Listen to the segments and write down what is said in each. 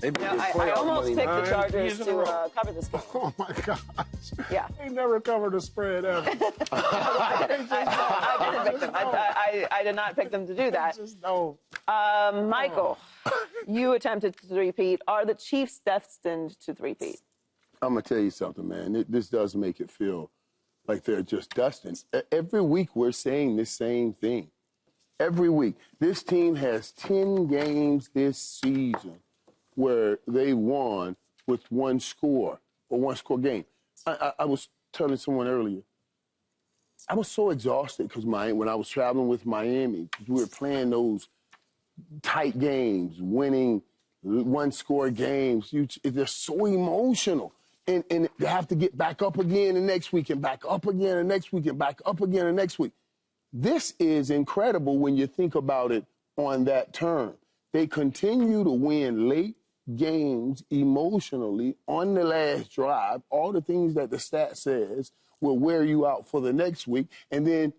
I almost picked the Chargers to cover this game. Oh, my gosh. Yeah. They never covered a spread ever. I didn't pick them. I did not pick them to do that. Just no. Michael, you attempted to three-peat. Are the Chiefs destined to three-peat? I'm going to tell you something, man. This does make it feel like they're just destined. Every week we're saying the same thing. Every week. This team has 10 games this season where they won with one score or one-score game. I was telling someone earlier, I was so exhausted because when I was traveling with Miami, we were playing those tight games, winning one-score games. They're so emotional. And they have to get back up again the next week and back up again the next week and back up again the next week. This is incredible when you think about it on that term. They continue to win late games emotionally on the last drive, all the things that the stat says will wear you out for the next week, and then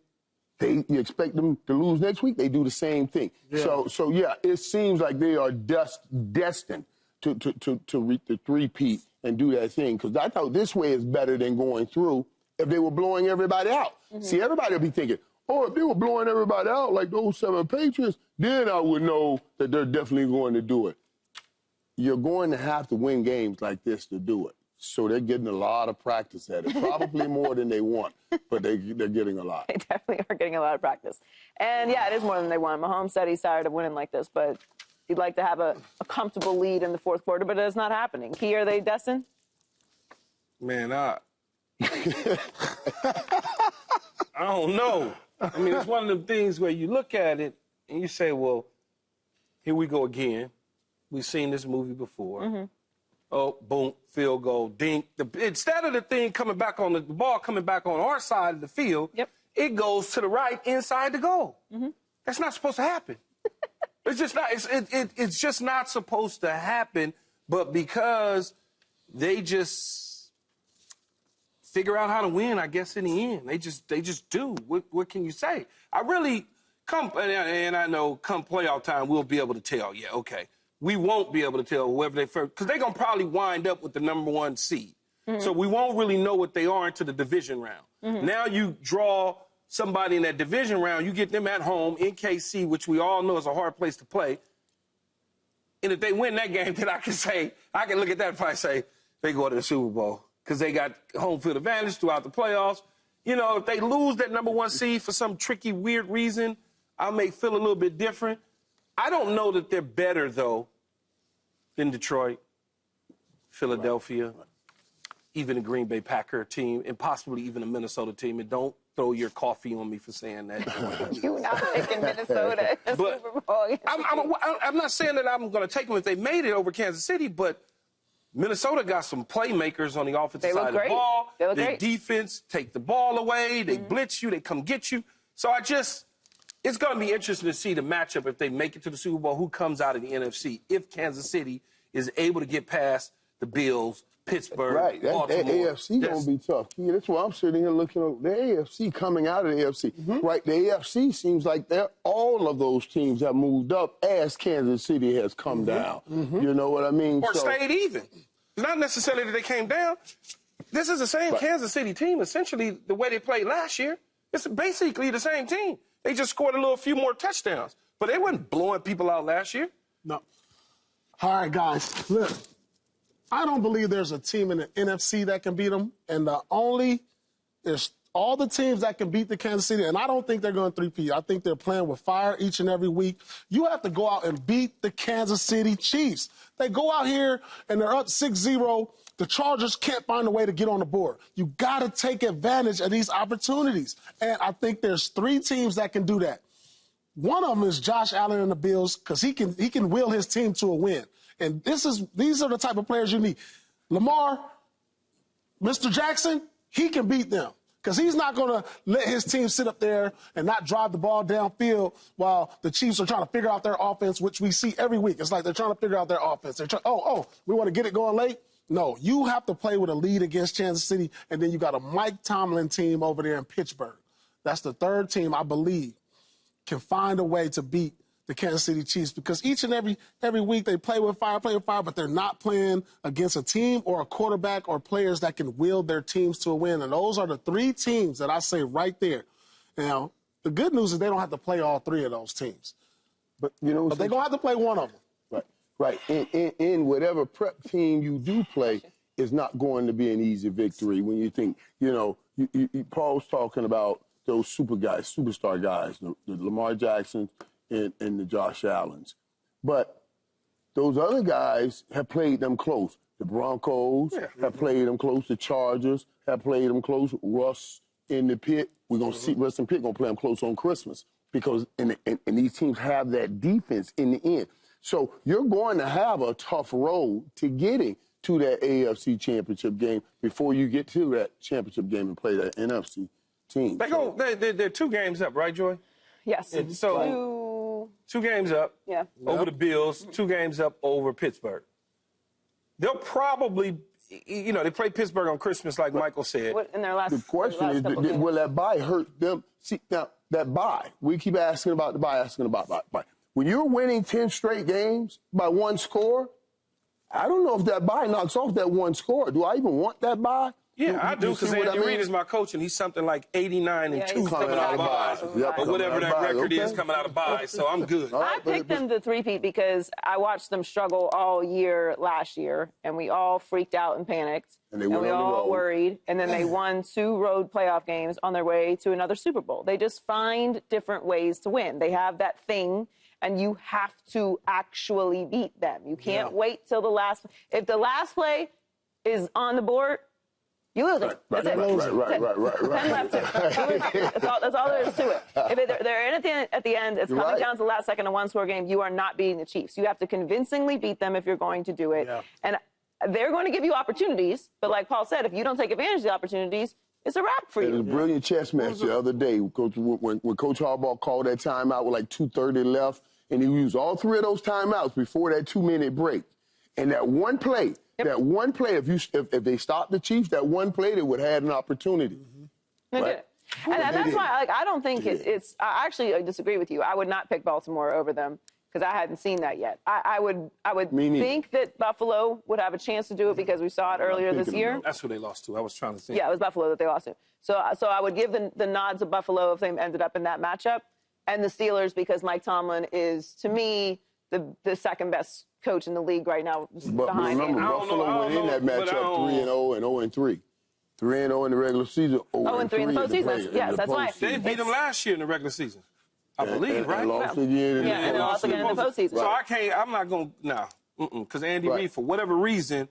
you expect them to lose next week, they do the same thing. Yeah. So yeah, it seems like they are destined to reach the three-peat and do that thing, because I thought this way is better than going through if they were blowing everybody out. Mm-hmm. See, everybody will be thinking, oh, if they were blowing everybody out like those 7 Patriots, then I would know that they're definitely going to do it. You're going to have to win games like this to do it. So they're getting a lot of practice at it, probably more than they want, but they're getting a lot. They definitely are getting a lot of practice. And, yeah, it is more than they want. Mahomes said he's tired of winning like this, but he'd like to have a comfortable lead in the fourth quarter, but it's not happening. Key, are they destined? Man, I don't know. I mean, it's one of them things where you look at it and you say, well, here we go again. We've seen this movie before. Mm-hmm. Oh, boom, field goal, dink. Instead of the thing coming back on the ball coming back on our side of the field, yep, it goes to the right inside the goal. Mm-hmm. That's not supposed to happen. It's just not. It's just not supposed to happen. But because they just figure out how to win, I guess in the end, they just do. What can you say? I really and I know come playoff time we'll be able to tell. Yeah, okay. We won't be able to tell whoever they first, because they're going to probably wind up with the #1 seed. Mm-hmm. So we won't really know what they are until the division round. Mm-hmm. Now you draw somebody in that division round, you get them at home in KC, which we all know is a hard place to play. And if they win that game, then I can look at that and probably say they go to the Super Bowl because they got home field advantage throughout the playoffs. You know, if they lose that #1 seed for some tricky, weird reason, I may feel a little bit different. I don't know that they're better, though, than Detroit, Philadelphia, even a Green Bay Packer team, and possibly even a Minnesota team. And don't throw your coffee on me for saying that. You're not picking Minnesota in the Super Bowl. I'm not saying that I'm going to take them if they made it over Kansas City, but Minnesota got some playmakers on the offensive side of the ball. They look Their great. defense take the ball away. They blitz you. They come get you. So it's going to be interesting to see the matchup if they make it to the Super Bowl, who comes out of the NFC, if Kansas City is able to get past the Bills, Pittsburgh, right. Baltimore. That AFC going to be tough. Yeah, that's why I'm sitting here looking at the AFC coming out of the AFC. Mm-hmm. Right, the AFC seems like all of those teams have moved up as Kansas City has come down. Mm-hmm. You know what I mean? Or stayed even. It's not necessarily that they came down. This is the same Kansas City team, essentially, the way they played last year. It's basically the same team. They just scored a few more touchdowns. But they weren't blowing people out last year. No. All right, guys, look. I don't believe there's a team in the NFC that can beat them. And there's all the teams that can beat the Kansas City, and I don't think they're going to three-peat. I think they're playing with fire each and every week. You have to go out and beat the Kansas City Chiefs. They go out here, and they're up 6-0. The Chargers can't find a way to get on the board. You got to take advantage of these opportunities. And I think there's 3 teams that can do that. One of them is Josh Allen and the Bills, because he can will his team to a win. And these are the type of players you need. Lamar, Mr. Jackson, he can beat them, because he's not going to let his team sit up there and not drive the ball downfield while the Chiefs are trying to figure out their offense, which we see every week. It's like they're trying to figure out their offense. They're we want to get it going late? No, you have to play with a lead against Kansas City, and then you got a Mike Tomlin team over there in Pittsburgh. That's the 3rd team, I believe, can find a way to beat the Kansas City Chiefs, because each and every week they play with fire, but they're not playing against a team or a quarterback or players that can wield their teams to a win. And those are the three teams that I say right there. Now, the good news is they don't have to play all three of those teams. But they're going to have to play one of them. Right. In whatever prep team you do play, it's not going to be an easy victory when you think, Paul's talking about those superstar guys, the Lamar Jacksons and the Josh Allens. But those other guys have played them close. The Broncos have played them close. The Chargers have played them close. Russ in the pit. We're going to see Russ in the pit going to play them close on Christmas because and these teams have that defense in the end. So you're going to have a tough road to getting to that AFC Championship game before you get to that championship game and play that NFC team. They're 2 games up, right, Joy? Yes. And so 2 games up over the Bills, 2 games up over Pittsburgh. They'll probably, they play Pittsburgh on Christmas, like Michael said. In their last, the question is, will that bye hurt them? See, now, that bye, we keep asking about the bye, bye. When you're winning 10 straight games by 1 score, I don't know if that bye knocks off that 1 score. Do I even want that bye? Yeah, I do, because Andy Reid is my coach, and he's something like 89-2 coming out of bye. Or whatever that record is coming out of bye, so I'm good. I picked them to three-peat because I watched them struggle all year last year, and we all freaked out and panicked. And we all worried. And then they won 2 road playoff games on their way to another Super Bowl. They just find different ways to win. They have that thing, and you have to actually beat them. You can't wait till the last. If the last play is on the board, you lose it. That's it. Right. 10 left. That's all there is to it. If they're in at the end, it's coming down to the last second of 1-score game, you are not beating the Chiefs. You have to convincingly beat them if you're going to do it. Yeah. And they're going to give you opportunities, but like Paul said, if you don't take advantage of the opportunities, it's a wrap for you. It was a brilliant chess match the other day. When Coach Harbaugh called that timeout with like 2:30 left, and he used all 3 of those timeouts before that 2-minute break. And that one play, if they stopped the Chiefs, that one play, they would have had an opportunity. Right? And that's why I don't think it's – I actually disagree with you. I would not pick Baltimore over them because I hadn't seen that yet. I would think that Buffalo would have a chance to do it because we saw it earlier this year. That's who they lost to. I was trying to think. Yeah, it was Buffalo that they lost to. So I would give the nod to Buffalo if they ended up in that matchup, and the Steelers because Mike Tomlin is, to me, the second best coach in the league right now. But remember, Buffalo went in that matchup 3-0 and 0-3. 3-0 in the regular season. 0-3 in the postseason. Yes, that's why. They beat them last year in the regular season, I believe, right? And lost again. And lost again in the postseason. So I'm not going to, because Andy Reid, for whatever reason.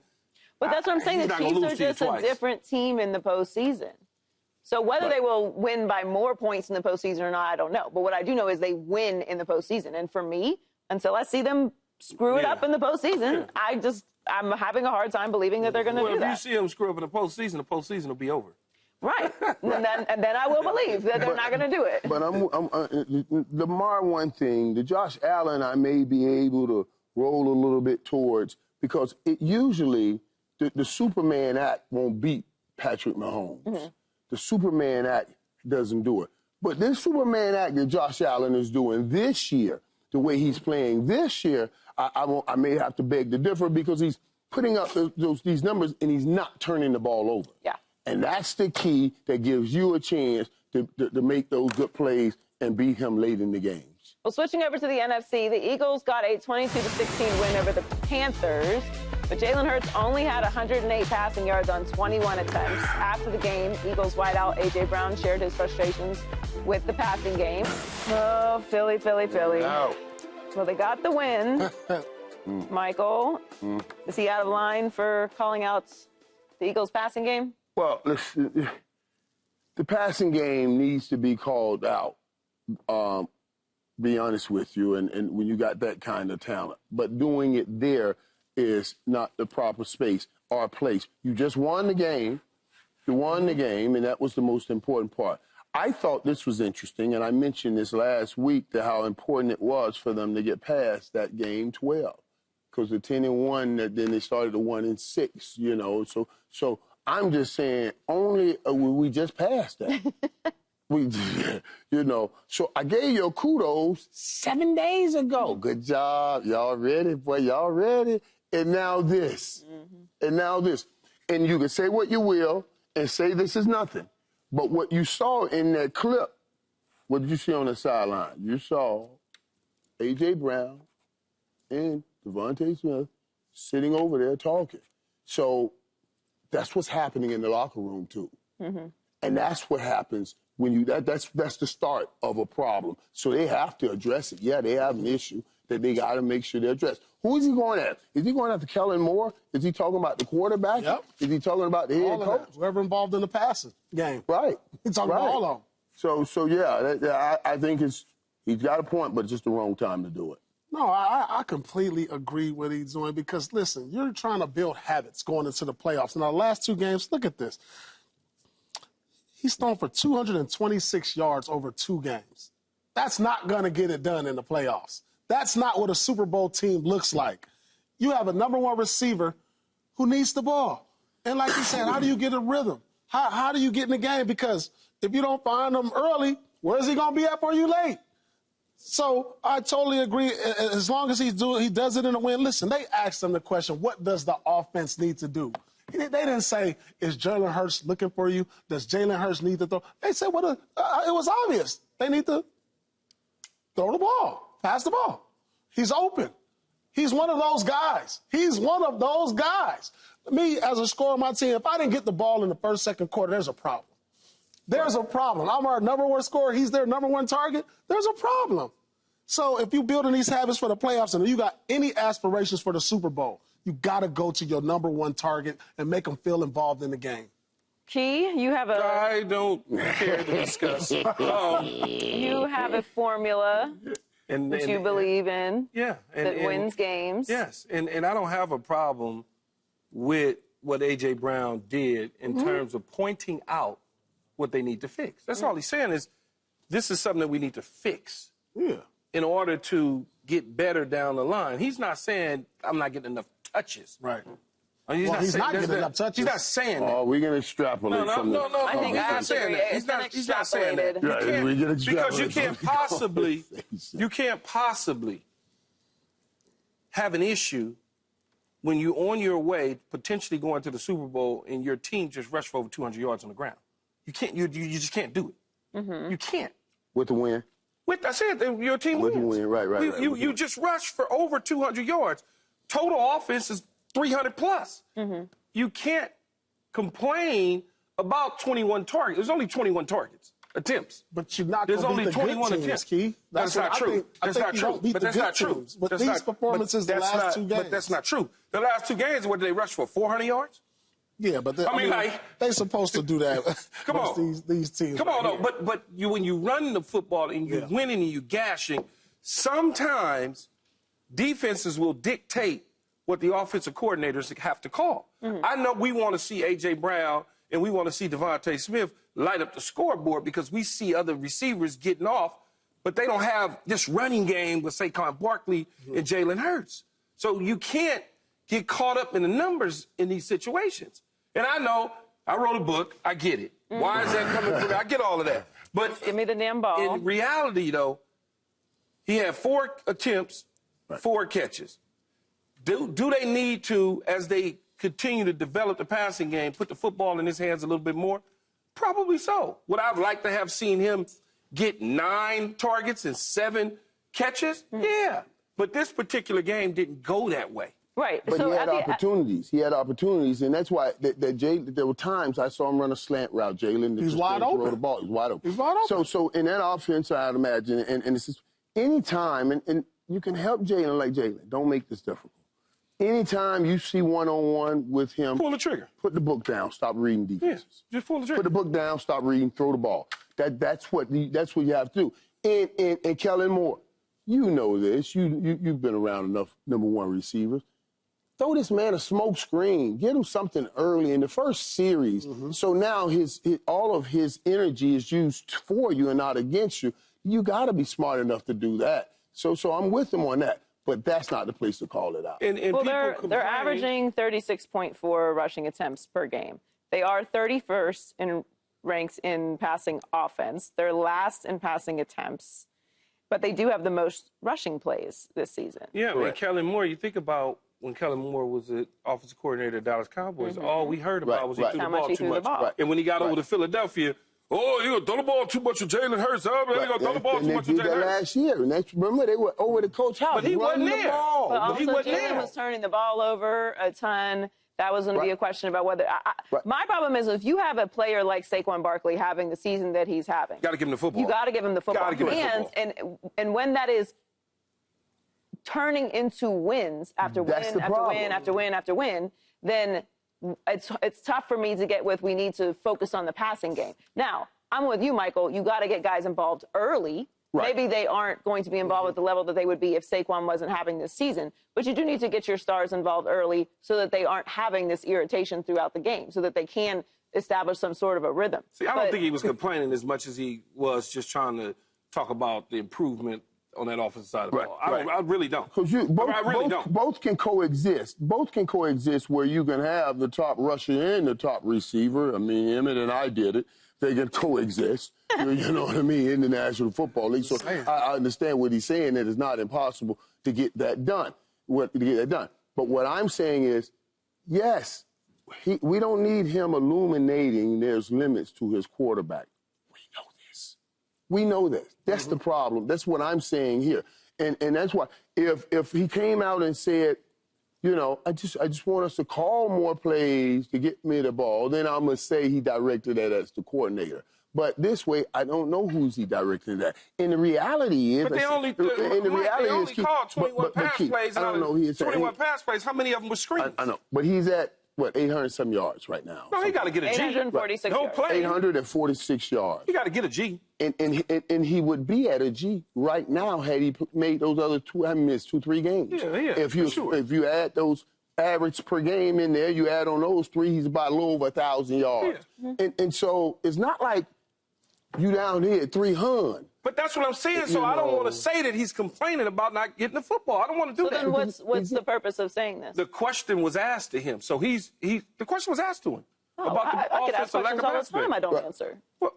But that's what I'm saying. The Chiefs are just a different team in the postseason. So whether they will win by more points in the postseason or not, I don't know. But what I do know is they win in the postseason. And for me, until I see them screw it up in the postseason, I'm having a hard time believing that they're going to do that. Well, if you see them screw up in the postseason will be over. Right. and then I will believe that they're not going to do it. But Lamar, one thing, the Josh Allen I may be able to roll a little bit towards because it usually, the Superman act won't beat Patrick Mahomes. Mm-hmm. The Superman act doesn't do it. But this Superman act that Josh Allen is doing this year, the way he's playing this year, I may have to beg to differ because he's putting up these numbers and he's not turning the ball over. Yeah. And that's the key that gives you a chance to make those good plays and beat him late in the games. Well, switching over to the NFC, the Eagles got a 22-16 win over the Panthers, but Jalen Hurts only had 108 passing yards on 21 attempts. After the game, Eagles wideout A.J. Brown shared his frustrations with the passing game. Oh, Philly. No. Well, they got the win. Michael, is he out of line for calling out the Eagles' passing game? Well, listen, the passing game needs to be called out, be honest with you, and when you got that kind of talent. But doing it there is not the proper space or place. You just won the game. You won the game, and that was the most important part. I thought this was interesting, and I mentioned this last week, how important it was for them to get past that game 12. Because the 10-1, then they started the 1-6, you know. So I'm just saying, only we just passed that. So I gave you a kudos 7 days ago. Good job. Y'all ready? Boy, y'all ready? And now this. And now this. And you can say what you will and say this is nothing. But what you saw in that clip, what did you see on the sideline? You saw A.J. Brown and Devontae Smith sitting over there talking. So that's what's happening in the locker room, too. And that's what happens when you, that's the start of a problem. So they have to address it. Yeah, they have an issue that they got to make sure they address. Who is he going at? Is he going after Kellen Moore? Is he talking about the quarterback? Yep. Is he talking about the head coach? Whoever involved in the passing game. Right. He's talking about all of them. So yeah, I think he's got a point, but it's just the wrong time to do it. No, I completely agree with what he's doing because, listen, you're trying to build habits going into the playoffs. In our last 2 games, look at this. He's thrown for 226 yards over 2 games. That's not going to get it done in the playoffs. That's not what a Super Bowl team looks like. You have a number 1 receiver who needs the ball. And like you said, how do you get a rhythm? How do you get in the game? Because if you don't find him early, where's he going to be at for you late? So I totally agree. As long as he does it in a win. Listen, they asked him the question, what does the offense need to do? They didn't say, is Jalen Hurts looking for you? Does Jalen Hurts need to throw? They said, it was obvious. They need to throw the ball, pass the ball. He's open. He's one of those guys. He's one of those guys. Me, as a scorer on my team, if I didn't get the ball in the first, second quarter, there's a problem. There's a problem. I'm our number 1 scorer. He's their number 1 target. There's a problem. So if you're building these habits for the playoffs and you got any aspirations for the Super Bowl, you got to go to your number 1 target and make them feel involved in the game. Key, you have a... I don't care to discuss. You have a formula that you believe in that wins games. Yes, and I don't have a problem with what A.J. Brown did in terms of pointing out what they need to fix. That's all he's saying is this is something that we need to fix in order to get better down the line. He's not saying I'm not getting enough touches. Right. He's not getting enough touches. He's not saying that. Oh, we're going to extrapolate from No. I think He's not saying that. He's not saying that. Because you can't possibly have an issue when you're on your way, potentially going to the Super Bowl, and your team just rushed for over 200 yards on the ground. You can't. You just can't do it. You can't. With the win? I said your team wins. With the win, right. You just rushed for over 200 yards. Total offense is 300 plus. You can't complain about 21 targets. There's only 21 targets, attempts. But you're not going to beat the 21 good teams, attempts. Key. That's not true. That's not true. But that's not true. But these performances the last 2 games. But that's not true. The last 2 games, what did they rush for? 400 yards? Yeah, but they're supposed to do that. Come on, these teams. Come on, but when you run the football and you're winning and you're gashing, sometimes defenses will dictate what the offensive coordinators have to call. I know we want to see A.J. Brown and we want to see Devontae Smith light up the scoreboard because we see other receivers getting off, but they don't have this running game with Saquon Barkley and Jalen Hurts. So you can't get caught up in the numbers in these situations. And I know, I wrote a book, I get it. Why is that coming from me? I get all of that. But give me the damn ball. In reality, though, he had 4 attempts, 4 catches. Do they need to, as they continue to develop the passing game, put the football in his hands a little bit more? Probably so. Would I like to have seen him get 9 targets and 7 catches? Yeah. But this particular game didn't go that way. Right. But so he had opportunities. He had opportunities, and that's why there were times I saw him run a slant route. Jalen, he's wide open. Throw the ball. He's wide open. He's wide open. So in that offense, I'd imagine, and it's just any time, and you can help Jalen like Jalen. Don't make this difficult. Anytime you see one-on-one with him, pull the trigger. Put the book down. Stop reading defenses. Yeah, just pull the trigger. Put the book down. Stop reading. Throw the ball. That's what you have to do. And Kellen Moore, you know this. You've been around enough number 1 receivers. Throw this man a smoke screen. Get him something early in the first series. So now all of his energy is used for you and not against you. You got to be smart enough to do that. So I'm with him on that. But that's not the place to call it out. Well, they're averaging 36.4 rushing attempts per game. They are 31st in ranks in passing offense. They're last in passing attempts, but they do have the most rushing plays this season. Yeah, and Kellen Moore, you think about when Kellen Moore was the offensive coordinator of the Dallas Cowboys, all we heard about was he threw the ball too much. And when he got over to Philadelphia, oh, you're going to throw the ball too much with Jalen Hurts. Oh, man, you're going to throw the ball too much with Jalen Hurts. Last year. Remember, they were over the coach house. But he wasn't there. But also, Jalen was turning the ball over a ton. That was going to be a question about whether my problem is if you have a player like Saquon Barkley having the season that he's having, you got to give him the football. You got to give him the football. And when that is turning into wins after win after win after win after win, then it's tough for me to get with. We need to focus on the passing game. Now, I'm with you, Michael. You got to get guys involved early. Maybe they aren't going to be involved at the level that they would be if Saquon wasn't having this season. But you do need to get your stars involved early so that they aren't having this irritation throughout the game, so that they can establish some sort of a rhythm. See, I don't think he was complaining as much as he was just trying to talk about the improvement on that offensive side of the ball. I really don't. Because both can coexist. Both can coexist where you can have the top rusher and the top receiver. I mean, Emmett and I did it. They can coexist, you know what I mean, in the National Football League. So I understand what he's saying, that it's not impossible to get that done. But what I'm saying is, yes, we don't need him illuminating there's limits to his quarterback. We know this. That's the problem. That's what I'm saying here. And that's why if he came out and said, you know, I just want us to call more plays to get me the ball, then I'm going to say he directed that as the coordinator. But this way, I don't know who's he directing that. And the reality is... But they only called 21 pass plays. I don't know. 21 pass plays. How many of them were screens? I know. But he's at, 800-some yards right now. No, he got to get a G. 846 yards. Don't play. 846 yards. He got to get a G. And he would be at a G right now had he made those other two. I missed 2-3 games. Yeah, if you add those average per game in there, you add on those 3, he's about a little over 1,000 yards. Yeah. And so it's not like you down here at 300. But that's what I'm saying. So I don't want to say that he's complaining about not getting the football. I don't want to do that. Then what's the purpose of saying this? The question was asked to him. So the question was asked to him about the I could ask questions all the time I don't answer. Well,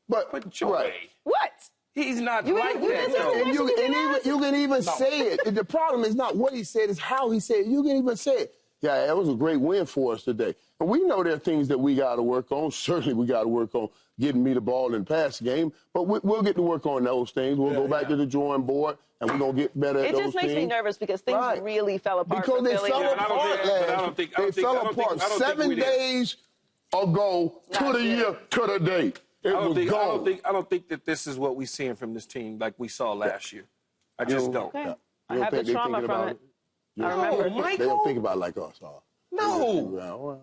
But Joy, what? He's not like that. And you can even say it. The problem is not what he said, it's how he said it. You can even say it. Yeah, that was a great win for us today. And we know there are things that we got to work on. Certainly we got to work on getting me the ball in the pass game. But we'll get to work on those things. We'll go back to the drawing board, and we're going to get better at those things. It just makes me nervous because things really fell apart because for they Philly. fell apart last year. They fell apart 7 days ago to the year, to the date. I don't think that this is what we're seeing from this team like we saw last year. I just don't. Okay. I have the trauma from it. I remember. They don't think about it like us. No.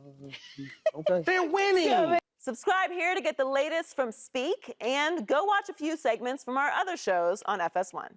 Okay. They're winning. Subscribe here to get the latest from Speak and go watch a few segments from our other shows on FS1.